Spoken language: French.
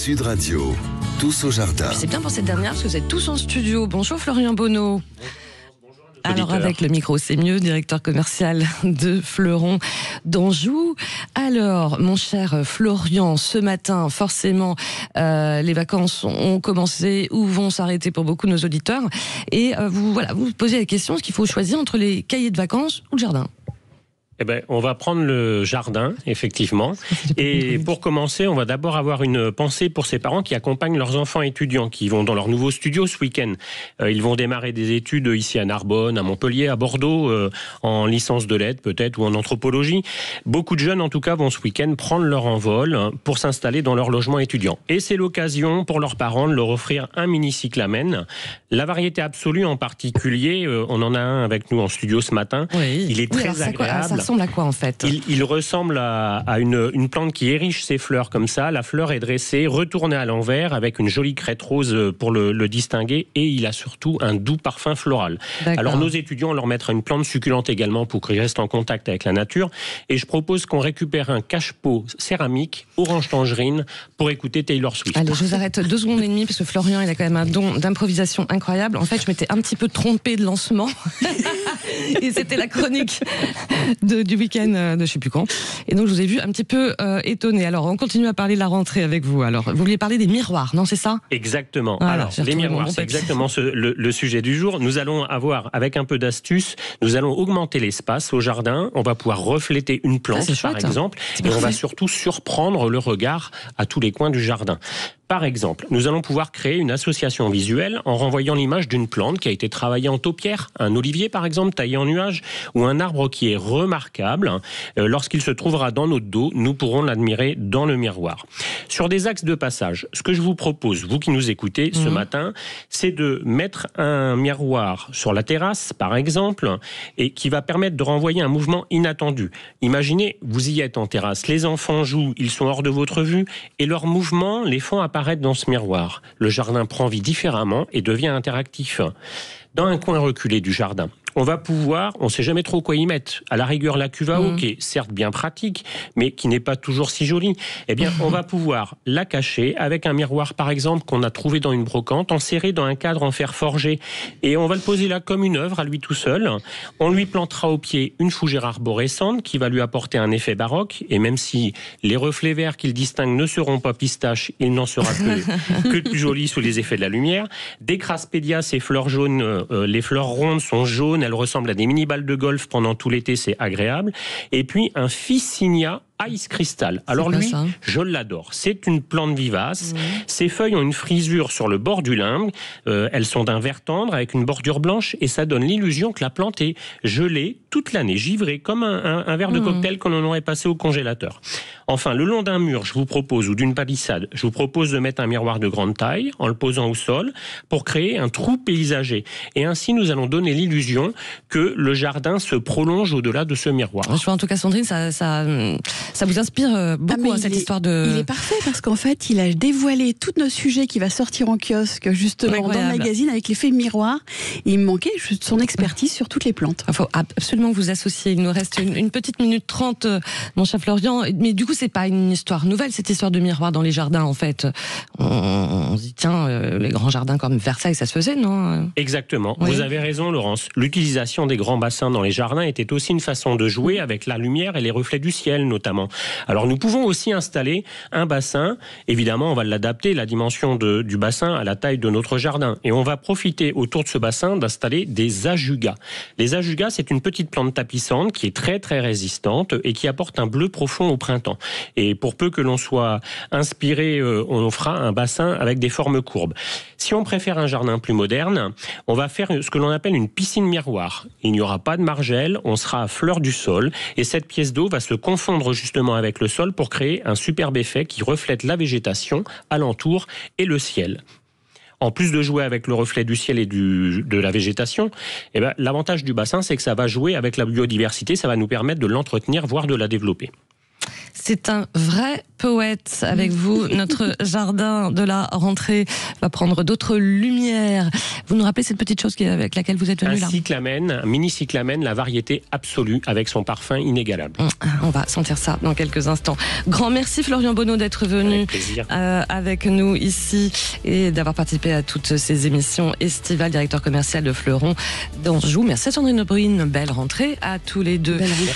Sud Radio, tous au jardin. C'est bien pour cette dernière parce que vous êtes tous en studio. Bonjour Florian Bonneau. Alors avec le micro, c'est mieux, directeur commercial de Fleuron d'Anjou. Alors, mon cher Florian, ce matin, forcément, les vacances ont commencé ou vont s'arrêter pour beaucoup de nos auditeurs. Et vous posez la question, est-ce qu'il faut choisir entre les cahiers de vacances ou le jardin ? Eh ben, on va prendre le jardin, effectivement. Et pour commencer, on va d'abord avoir une pensée pour ces parents qui accompagnent leurs enfants étudiants, qui vont dans leur nouveau studio ce week-end. Ils vont démarrer des études ici à Narbonne, à Montpellier, à Bordeaux, en licence de lettres peut-être, ou en anthropologie. Beaucoup de jeunes, en tout cas, vont ce week-end prendre leur envol pour s'installer dans leur logement étudiant. Et c'est l'occasion pour leurs parents de leur offrir un mini-cyclamen. La variété absolue en particulier, on en a un avec nous en studio ce matin. Oui. Il est très agréable. Ça ressemble à quoi en fait ? Il ressemble à une plante qui érige ses fleurs comme ça. La fleur est dressée, retournée à l'envers avec une jolie crête rose pour le distinguer, et il a surtout un doux parfum floral. D'accord. Alors nos étudiants, on leur mettra une plante succulente également pour qu'ils restent en contact avec la nature, et je propose qu'on récupère un cache-pot céramique orange tangerine pour écouter Taylor Swift. Allez, je vous arrête 2 secondes et demie parce que Florian, il a quand même un don d'improvisation incroyable. En fait, je m'étais un petit peu trompée de lancement et c'était la chronique du week-end de je sais plus quand. Et donc, je vous ai vu un petit peu étonné. Alors, on continue à parler de la rentrée avec vous. Alors, vous vouliez parler des miroirs, non, c'est ça ? Exactement. Voilà, alors, les miroirs, c'est exactement le sujet du jour. Nous allons avoir, avec un peu d'astuce, nous allons augmenter l'espace au jardin. On va pouvoir refléter une plante, par exemple. Et on va surtout surprendre le regard à tous les coins du jardin. Par exemple, nous allons pouvoir créer une association visuelle en renvoyant l'image d'une plante qui a été travaillée en taupière, un olivier par exemple taillé en nuage, ou un arbre qui est remarquable. Lorsqu'il se trouvera dans notre dos, nous pourrons l'admirer dans le miroir. Sur des axes de passage, ce que je vous propose, vous qui nous écoutez ce matin, c'est de mettre un miroir sur la terrasse par exemple, et qui va permettre de renvoyer un mouvement inattendu. Imaginez, vous y êtes en terrasse, les enfants jouent, ils sont hors de votre vue, et leurs mouvements les font apparaître dans ce miroir. Le jardin prend vie différemment et devient interactif. Dans un coin reculé du jardin, on va pouvoir, on ne sait jamais trop quoi y mettre. À la rigueur, la cuve à eau, qui est certes bien pratique, mais qui n'est pas toujours si jolie. Eh bien, on va pouvoir la cacher avec un miroir, par exemple, qu'on a trouvé dans une brocante, enserré dans un cadre en fer forgé. Et on va le poser là comme une œuvre, à lui tout seul. On lui plantera au pied une fougère arborescente qui va lui apporter un effet baroque. Et même si les reflets verts qu'il distingue ne seront pas pistaches, il n'en sera que plus joli sous les effets de la lumière. Des Craspédias, ces fleurs jaunes, les fleurs rondes sont jaunes, elles ressemblent à des mini-balles de golf pendant tout l'été, c'est agréable. Et puis un Ficinia Ice Crystal. Alors lui, je l'adore. C'est une plante vivace. Ses feuilles ont une frisure sur le bord du limbe. Elles sont d'un vert tendre avec une bordure blanche et ça donne l'illusion que la plante est gelée toute l'année, givrée comme un verre de cocktail qu'on en aurait passé au congélateur. Enfin, le long d'un mur, je vous propose, ou d'une palissade, je vous propose de mettre un miroir de grande taille en le posant au sol pour créer un trou paysager. Et ainsi, nous allons donner l'illusion que le jardin se prolonge au-delà de ce miroir. Je vois en tout cas, Sandrine, ça vous inspire beaucoup cette histoire de... Il est parfait parce qu'en fait, il a dévoilé tous nos sujets qui va sortir en kiosque justement dans le magazine avec l'effet miroir. Et il me manquait juste son expertise sur toutes les plantes. Il faut absolument que vous associez. Il nous reste une petite minute 30, mon cher Florian. Mais du coup, c'est pas une histoire nouvelle, cette histoire de miroir dans les jardins, en fait. On se dit, tiens, les grands jardins comme Versailles, ça se faisait, non ? Exactement. Oui. Vous avez raison, Laurence. L'utilisation des grands bassins dans les jardins était aussi une façon de jouer avec la lumière et les reflets du ciel, notamment. Alors, nous pouvons aussi installer un bassin. Évidemment, on va l'adapter, la dimension du bassin, à la taille de notre jardin. Et on va profiter, autour de ce bassin, d'installer des ajugas. Les ajugas, c'est une petite plante tapissante qui est très, très résistante et qui apporte un bleu profond au printemps. Et pour peu que l'on soit inspiré, on fera un bassin avec des formes courbes. Si on préfère un jardin plus moderne, on va faire ce que l'on appelle une piscine miroir. Il n'y aura pas de margelle, on sera à fleur du sol et cette pièce d'eau va se confondre justement avec le sol pour créer un superbe effet qui reflète la végétation alentour et le ciel. En plus de jouer avec le reflet du ciel et de la végétation, l'avantage du bassin, c'est que ça va jouer avec la biodiversité, ça va nous permettre de l'entretenir, voire de la développer. C'est un vrai poète avec vous. Notre jardin de la rentrée va prendre d'autres lumières. Vous nous rappelez cette petite chose avec laquelle vous êtes venu là ? Un mini cyclamen, la variété absolue avec son parfum inégalable. On va sentir ça dans quelques instants. Grand merci Florian Bonneau d'être venu avec nous ici et d'avoir participé à toutes ces émissions estivales, directeur commercial de Fleuron d'Anjou. Merci à Sandrine Brune, belle rentrée à tous les deux.